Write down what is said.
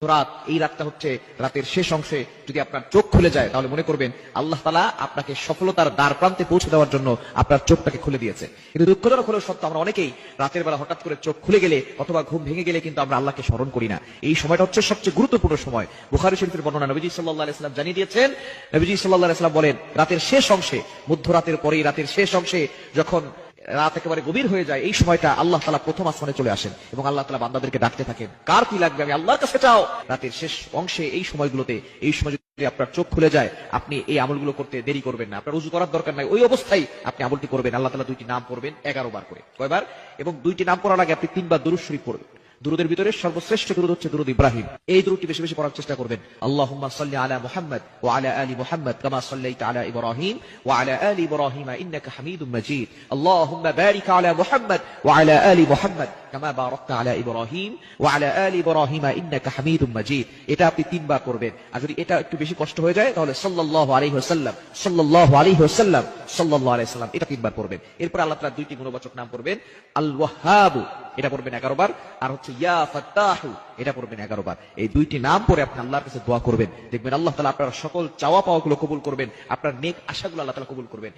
রাত, এই রাতটা হচ্ছে রাতের শেষ অংশে যদি আপনার চোখ খুলে যায় তাহলে মনে করবেন আল্লাহ তাআলা আপনাকে সফলতার দ্বার প্রান্তে পৌঁছে দেওয়ার জন্য আপনার চোখটাকে খুলে দিয়েছে। কিন্তু দুঃখজনক হলেও সত্য, আমরা অনেকেই রাতের বেলা হঠাৎ করে চোখ খুলে গেলে অথবা ঘুম ভেঙে গেলে কিন্তু আমরা আল্লাহকে স্মরণ করি না। এই সময়টা হচ্ছে সবচেয়ে গুরুত্বপূর্ণ সময়। বুখারী শরীফের বর্ণনা, নবীজি সাল্লাল্লাহু আলাইহি ওয়াসাল্লাম জানিয়ে দিয়েছেন, নবীজি সাল্লাল্লাহু আলাইহি ওয়াসাল্লাম বলেন, রাতের শেষ অংশে, মধ্যরাতের পরেই রাতের শেষ অংশে যখন রাত একেবারে গভীর হয়ে যায়, এই সময়টা আল্লাহ তাআলা প্রথম আসমানে চলে আসেন এবং আল্লাহ তাআলা বান্দাদেরকে ডাকতে থাকেন, কার কি লাগবে আমি আল্লাহর কাছে চাও। রাতের শেষ অংশে এই সময়গুলোতে, এই সময় যদি আপনার চোখ খুলে যায়, আপনি এই আমলগুলো করতে দেরি করবেন না। আপনার উযু করার দরকার নাই, ওই অবস্থায় আপনি আমলটি করবেন। আল্লাহ তাআলা দুইটি নাম পড়বেন 11 বার করে। কয়বার? এবং দুইটি নাম পড়ার আগে আপনি 3 বার দুরূদ শরীফ পড়বেন। দুরুদের ভিতরে সর্বশ্রেষ্ঠ দুরুদ হচ্ছে দুরুদ ইব্রাহিম। এই দুরুদটি বেশি বেশি পড়ার চেষ্টা করবেন। আল্লাহুম্মা সাল্লি আলা মুহাম্মাদ ওয়া আলা আলি মুহাম্মাদ কামা সাল্লাইতা আলা ইব্রাহিম ওয়া আলা আলি ইব্রাহিম ইন্নাকা হামিদুম মাজিদ। আল্লাহুম্মা বারিক আলা মুহাম্মাদ ওয়া আলা আলি মুহাম্মাদ কামা বারাকতা আলা ইব্রাহিম ওয়া আলা আলি ইব্রাহিম ইন্নাকা হামিদুম মাজিদ। এটা আপনি 3 বার করবেন। আর যদি এটা একটু বেশি কষ্ট হয়ে যায় তাহলে সাল্লাল্লাহু আলাইহি ওয়াসাল্লাম, সাল্লাল্লাহু আলাইহি ওয়াসাল্লাম, সাল্লাল্লাহু আলাইহি ওয়াসাল্লাম, এটা 3 বার পড়বেন। এরপর আল্লাহ তাআলা দুইটি গুণবাচক নাম পড়বেন। আল ওয়াহ্হাব, এটা পড়বেন 11 বার। আর হচ্ছে ইয়া ফাত্তাহু, এটা পড়বেন 11 বার। এই দুইটি নাম পড়ে আপনি আল্লাহর কাছে দোয়া করবেন, দেখবেন আল্লাহ তাআলা আপনার সকল চাওয়া পাওয়াগুলো কবুল করবেন, আপনার নেক আশাগুলো আল্লাহ তাআলা কবুল করবেন।